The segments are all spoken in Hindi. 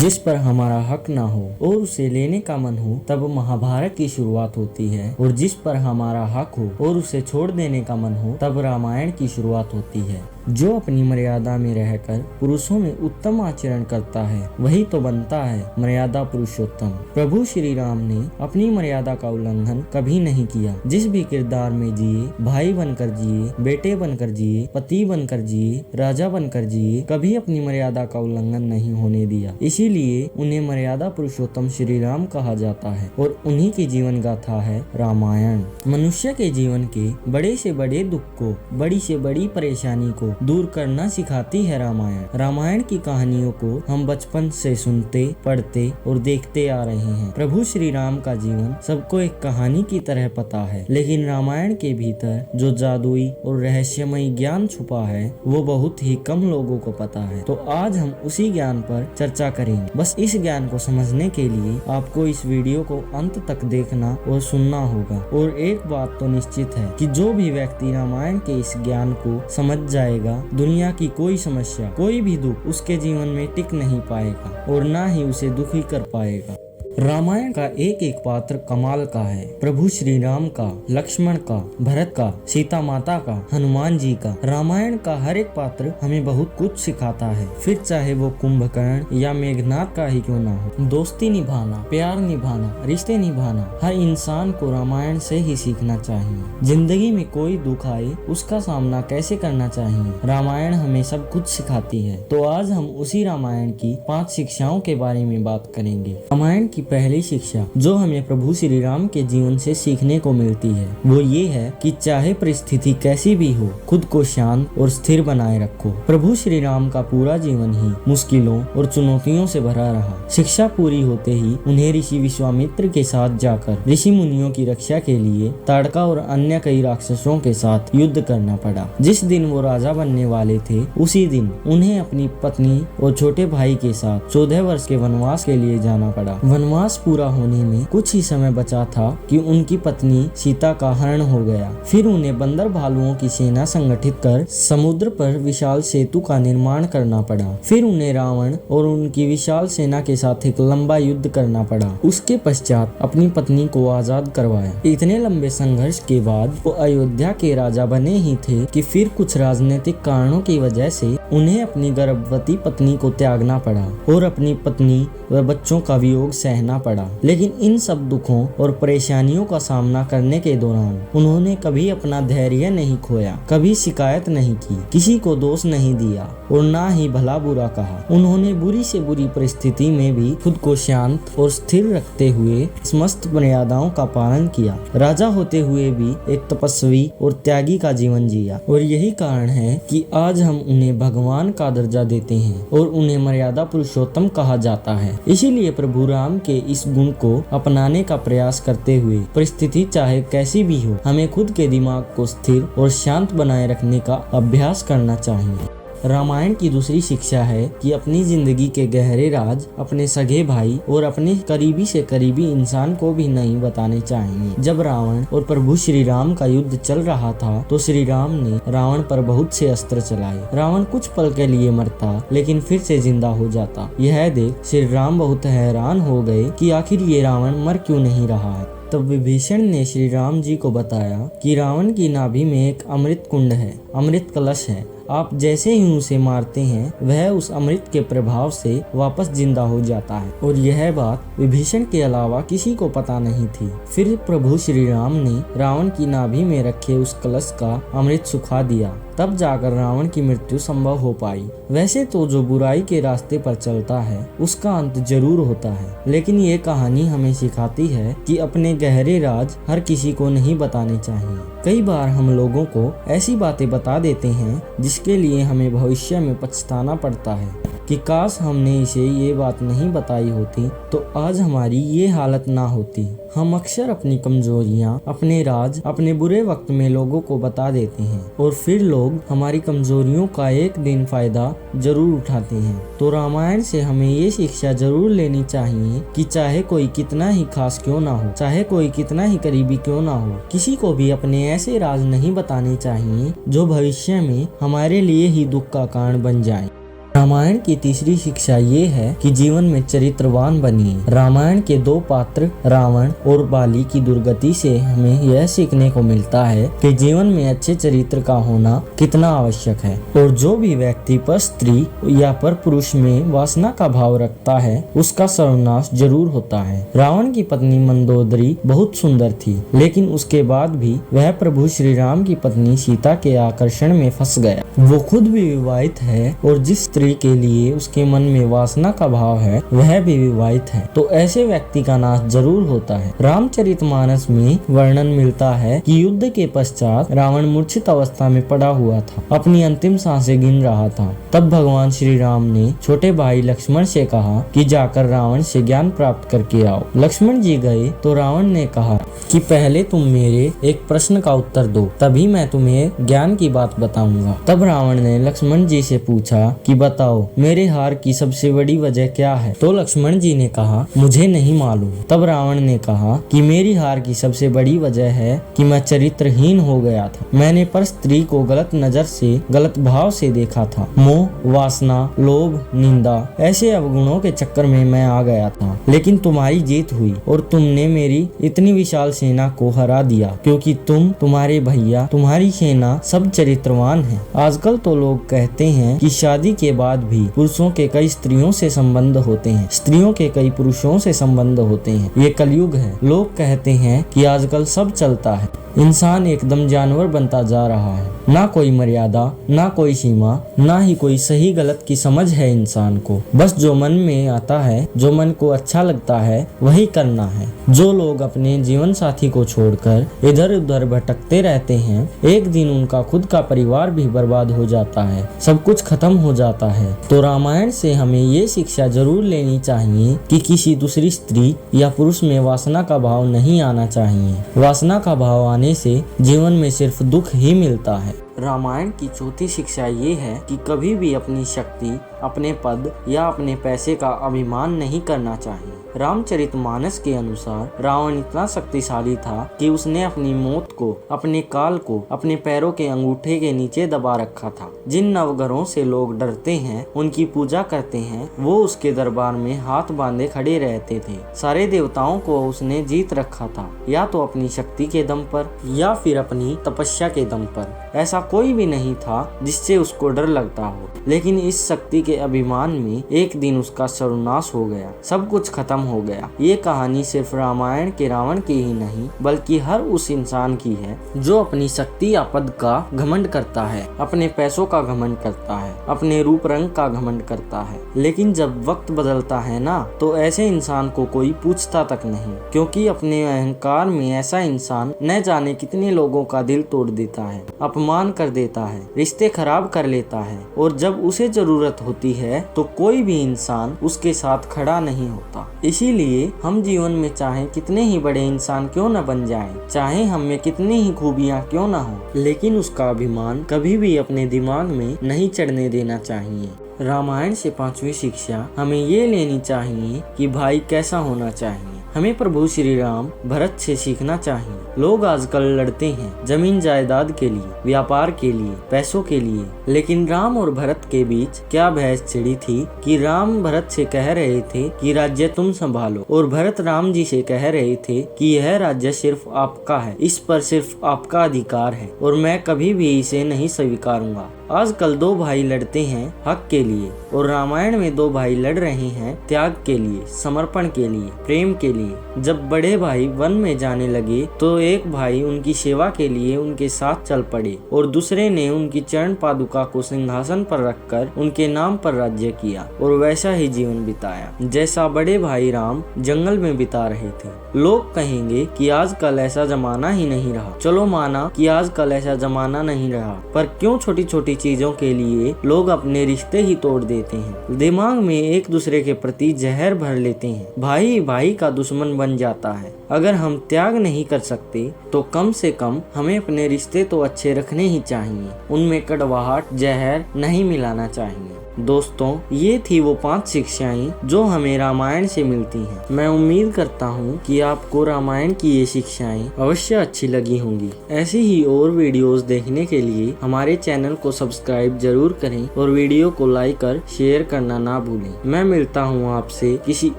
जिस पर हमारा हक ना हो और उसे लेने का मन हो तब महाभारत की शुरुआत होती है, और जिस पर हमारा हक हो और उसे छोड़ देने का मन हो तब रामायण की शुरुआत होती है। जो अपनी मर्यादा में रहकर पुरुषों में उत्तम आचरण करता है वही तो बनता है मर्यादा पुरुषोत्तम। प्रभु श्री राम ने अपनी मर्यादा का उल्लंघन कभी नहीं किया। जिस भी किरदार में जिए, भाई बनकर जिए, बेटे बनकर जिए, पति बनकर जिए, राजा बनकर जिए, कभी अपनी मर्यादा का उल्लंघन नहीं होने दिया। इसीलिए उन्हें मर्यादा पुरुषोत्तम श्री राम कहा जाता है और उन्हीं की जीवन गाथा है रामायण। मनुष्य के जीवन के बड़े से बड़े दुख को, बड़ी से बड़ी परेशानी को दूर करना सिखाती है रामायण। रामायण की कहानियों को हम बचपन से सुनते, पढ़ते और देखते आ रहे हैं। प्रभु श्री राम का जीवन सबको एक कहानी की तरह पता है, लेकिन रामायण के भीतर जो जादुई और रहस्यमय ज्ञान छुपा है वो बहुत ही कम लोगों को पता है। तो आज हम उसी ज्ञान पर चर्चा करेंगे। बस इस ज्ञान को समझने के लिए आपको इस वीडियो को अंत तक देखना और सुनना होगा। और एक बात तो निश्चित है कि जो भी व्यक्ति रामायण के इस ज्ञान को समझ जाएगा, दुनिया की कोई समस्या, कोई भी दुख उसके जीवन में टिक नहीं पाएगा और ना ही उसे दुखी कर पाएगा। रामायण का एक एक पात्र कमाल का है। प्रभु श्री राम का, लक्ष्मण का, भरत का, सीता माता का, हनुमान जी का। रामायण का हर एक पात्र हमें बहुत कुछ सिखाता है, फिर चाहे वो कुंभकर्ण या मेघनाथ का ही क्यों ना हो। दोस्ती निभाना, प्यार निभाना, रिश्ते निभाना हर इंसान को रामायण से ही सीखना चाहिए। जिंदगी में कोई दुख आए उसका सामना कैसे करना चाहिए, रामायण हमें सब कुछ सिखाती है। तो आज हम उसी रामायण की 5 शिक्षाओं के बारे में बात करेंगे। रामायण की पहली शिक्षा जो हमें प्रभु श्री राम के जीवन से सीखने को मिलती है वो ये है कि चाहे परिस्थिति कैसी भी हो, खुद को शांत और स्थिर बनाए रखो। प्रभु श्री राम का पूरा जीवन ही मुश्किलों और चुनौतियों से भरा रहा। शिक्षा पूरी होते ही उन्हें ऋषि विश्वामित्र के साथ जाकर ऋषि मुनियों की रक्षा के लिए ताड़का और अन्य कई राक्षसों के साथ युद्ध करना पड़ा। जिस दिन वो राजा बनने वाले थे उसी दिन उन्हें अपनी पत्नी और छोटे भाई के साथ 14 वर्ष के वनवास के लिए जाना पड़ा। वनवास पूरा होने में कुछ ही समय बचा था कि उनकी पत्नी सीता का हरण हो गया। फिर उन्हें बंदर भालुओं की सेना संगठित कर समुद्र पर विशाल सेतु का निर्माण करना पड़ा। फिर उन्हें रावण और उनकी विशाल सेना के साथ एक लंबा युद्ध करना पड़ा। उसके पश्चात अपनी पत्नी को आजाद करवाया। इतने लंबे संघर्ष के बाद वो अयोध्या के राजा बने ही थे कि फिर कुछ राजनीतिक कारणों की वजह से उन्हें अपनी गर्भवती पत्नी को त्यागना पड़ा और अपनी पत्नी व बच्चों का वियोग सहना पड़ा। लेकिन इन सब दुखों और परेशानियों का सामना करने के दौरान उन्होंने कभी अपना धैर्य नहीं खोया, कभी शिकायत नहीं की, किसी को दोष नहीं दिया और ना ही भला बुरा कहा। उन्होंने बुरी से बुरी परिस्थिति में भी खुद को शांत और स्थिर रखते हुए समस्त मर्यादाओं का पालन किया। राजा होते हुए भी एक तपस्वी और त्यागी का जीवन जिया। और यही कारण है कि आज हम उन्हें भगवान का दर्जा देते हैं और उन्हें मर्यादा पुरुषोत्तम कहा जाता है। इसीलिए प्रभु राम के इस गुण को अपनाने का प्रयास करते हुए परिस्थिति चाहे कैसी भी हो, हमें खुद के दिमाग को स्थिर और शांत बनाए रखने का अभ्यास करना चाहिए। रामायण की दूसरी शिक्षा है कि अपनी जिंदगी के गहरे राज अपने सगे भाई और अपने करीबी से करीबी इंसान को भी नहीं बताने चाहिए। जब रावण और प्रभु श्री राम का युद्ध चल रहा था तो श्री राम ने रावण पर बहुत से अस्त्र चलाए। रावण कुछ पल के लिए मरता लेकिन फिर से जिंदा हो जाता। यह देख श्री राम बहुत हैरान हो गए कि आखिर ये रावण मर क्यों नहीं रहा है। तब विभीषण ने श्री राम जी को बताया कि रावण की नाभि में एक अमृत कुंड है, अमृत कलश है। आप जैसे ही उसे मारते हैं वह उस अमृत के प्रभाव से वापस जिंदा हो जाता है। और यह बात विभीषण के अलावा किसी को पता नहीं थी। फिर प्रभु श्री राम ने रावण की नाभि में रखे उस कलश का अमृत सुखा दिया, तब जाकर रावण की मृत्यु संभव हो पाई। वैसे तो जो बुराई के रास्ते पर चलता है उसका अंत जरूर होता है, लेकिन ये कहानी हमें सिखाती है कि अपने गहरे राज हर किसी को नहीं बताने चाहिए। कई बार हम लोगों को ऐसी बातें बता देते हैं जिसके लिए हमें भविष्य में पछताना पड़ता है कि काश हमने इसे ये बात नहीं बताई होती तो आज हमारी ये हालत ना होती। हम अक्सर अपनी कमजोरियां, अपने राज, अपने बुरे वक्त में लोगों को बता देते हैं और फिर लोग हमारी कमजोरियों का एक दिन फायदा जरूर उठाते हैं। तो रामायण से हमें ये शिक्षा जरूर लेनी चाहिए कि चाहे कोई कितना ही खास क्यों ना हो, चाहे कोई कितना ही करीबी क्यों ना हो, किसी को भी अपने ऐसे राज नहीं बताने चाहिए जो भविष्य में हमारे लिए ही दुख का कारण बन जाए। रामायण की तीसरी शिक्षा ये है कि जीवन में चरित्रवान बनिए। रामायण के दो पात्र रावण और बाली की दुर्गति से हमें यह सीखने को मिलता है कि जीवन में अच्छे चरित्र का होना कितना आवश्यक है और जो भी व्यक्ति पर स्त्री या पर पुरुष में वासना का भाव रखता है उसका सर्वनाश जरूर होता है। रावण की पत्नी मंदोदरी बहुत सुंदर थी, लेकिन उसके बाद भी वह प्रभु श्री राम की पत्नी सीता के आकर्षण में फंस गया। वो खुद भी विवाहित है और जिस स्त्री के लिए उसके मन में वासना का भाव है वह भी विवाहित है, तो ऐसे व्यक्ति का नाश जरूर होता है। रामचरितमानस में वर्णन मिलता है कि युद्ध के पश्चात रावण मूर्छित अवस्था में पड़ा हुआ था, अपनी अंतिम सांसें गिन रहा था। तब भगवान श्री राम ने छोटे भाई लक्ष्मण से कहा कि जाकर रावण से ज्ञान प्राप्त करके आओ। लक्ष्मण जी गए तो रावण ने कहा कि पहले तुम मेरे एक प्रश्न का उत्तर दो, तभी मैं तुम्हें ज्ञान की बात बताऊंगा। तब रावण ने लक्ष्मण जी से पूछा कि बताओ मेरे हार की सबसे बड़ी वजह क्या है। तो लक्ष्मण जी ने कहा मुझे नहीं मालूम। तब रावण ने कहा कि मेरी हार की सबसे बड़ी वजह है कि मैं चरित्रहीन हो गया था। मैंने पर स्त्री को गलत नजर से, गलत भाव से देखा था। मोह, वासना, लोभ, निंदा ऐसे अवगुणों के चक्कर में मैं आ गया था, लेकिन तुम्हारी जीत हुई और तुमने मेरी इतनी विशाल सेना को हरा दिया, क्योंकि तुम, तुम्हारे भैया, तुम्हारी सेना सब चरित्रवान है। आजकल तो लोग कहते हैं कि शादी के बाद भी पुरुषों के कई स्त्रियों से संबंध होते हैं, स्त्रियों के कई पुरुषों से संबंध होते हैं। ये कलयुग है। लोग कहते हैं कि आजकल सब चलता है, इंसान एकदम जानवर बनता जा रहा है। ना कोई मर्यादा, ना कोई सीमा, ना ही कोई सही गलत की समझ है इंसान को। बस जो मन में आता है, जो मन को अच्छा लगता है वही करना है। जो लोग अपने जीवन साथी को छोड़कर इधर उधर भटकते रहते हैं, एक दिन उनका खुद का परिवार भी बर्बाद हो जाता है, सब कुछ खत्म हो जाता है। तो रामायण से हमें ये शिक्षा जरूर लेनी चाहिए कि किसी दूसरी स्त्री या पुरुष में वासना का भाव नहीं आना चाहिए। वासना का भाव आने से जीवन में सिर्फ दुख ही मिलता है। रामायण की चौथी शिक्षा ये है कि कभी भी अपनी शक्ति, अपने पद या अपने पैसे का अभिमान नहीं करना चाहिए। रामचरितमानस के अनुसार रावण इतना शक्तिशाली था कि उसने अपनी मौत को, अपने काल को अपने पैरों के अंगूठे के नीचे दबा रखा था। जिन नवग्रहों से लोग डरते हैं, उनकी पूजा करते हैं, वो उसके दरबार में हाथ बांधे खड़े रहते थे। सारे देवताओं को उसने जीत रखा था, या तो अपनी शक्ति के दम पर या फिर अपनी तपस्या के दम पर। ऐसा कोई भी नहीं था जिससे उसको डर लगता हो, लेकिन इस शक्ति के अभिमान में एक दिन उसका सर्वनाश हो गया, सब कुछ खत्म हो गया। ये कहानी सिर्फ रामायण के रावण की ही नहीं, बल्कि हर उस इंसान की है जो अपनी शक्ति या पद का घमंड करता है, अपने पैसों का घमंड करता है, अपने रूप रंग का घमंड करता है। लेकिन जब वक्त बदलता है ना, तो ऐसे इंसान को कोई पूछता तक नहीं, क्योंकि अपने अहंकार में ऐसा इंसान न जाने कितने लोगों का दिल तोड़ देता है, अपमान कर देता है, रिश्ते खराब कर लेता है, और जब उसे जरूरत होती है तो कोई भी इंसान उसके साथ खड़ा नहीं होता। इसीलिए हम जीवन में चाहे कितने ही बड़े इंसान क्यों न बन जाएं, चाहे हम में कितनी ही खूबियां क्यों न हो, लेकिन उसका अभिमान कभी भी अपने दिमाग में नहीं चढ़ने देना चाहिए। रामायण से पांचवी शिक्षा हमें ये लेनी चाहिए कि भाई कैसा होना चाहिए। हमें प्रभु श्री राम भरत से सीखना चाहिए। लोग आजकल लड़ते हैं जमीन जायदाद के लिए, व्यापार के लिए, पैसों के लिए, लेकिन राम और भरत के बीच क्या बहस छिड़ी थी कि राम भरत से कह रहे थे कि राज्य तुम संभालो, और भरत राम जी से कह रहे थे कि यह राज्य सिर्फ आपका है, इस पर सिर्फ आपका अधिकार है और मैं कभी भी इसे नहीं स्वीकारूंगा। आजकल दो भाई लड़ते हैं हक के लिए, और रामायण में दो भाई लड़ रहे हैं त्याग के लिए, समर्पण के लिए, प्रेम के लिए। जब बड़े भाई वन में जाने लगे तो एक भाई उनकी सेवा के लिए उनके साथ चल पड़े और दूसरे ने उनकी चरण पादुका को सिंहासन पर रखकर उनके नाम पर राज्य किया और वैसा ही जीवन बिताया जैसा बड़े भाई राम जंगल में बिता रहे थे। लोग कहेंगे कि आजकल ऐसा जमाना ही नहीं रहा। चलो माना कि आजकल ऐसा जमाना नहीं रहा, पर क्यों छोटी छोटी चीजों के लिए लोग अपने रिश्ते ही तोड़ देते हैं, दिमाग में एक दूसरे के प्रति जहर भर लेते हैं, भाई भाई का दुश्मन बन जाता है। अगर हम त्याग नहीं कर सकते तो कम से कम हमें अपने रिश्ते तो अच्छे रखने ही चाहिए, उनमें कड़वाहट, जहर नहीं मिलाना चाहिए। दोस्तों, ये थी वो 5 शिक्षाएं जो हमें रामायण से मिलती हैं। मैं उम्मीद करता हूँ कि आपको रामायण की ये शिक्षाएं अवश्य अच्छी लगी होंगी। ऐसी ही और वीडियोस देखने के लिए हमारे चैनल को सब्सक्राइब जरूर करें और वीडियो को लाइक कर शेयर करना ना भूलें। मैं मिलता हूँ आपसे किसी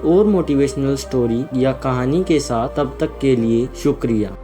और मोटिवेशनल स्टोरी या कहानी के साथ। तब तक के लिए शुक्रिया।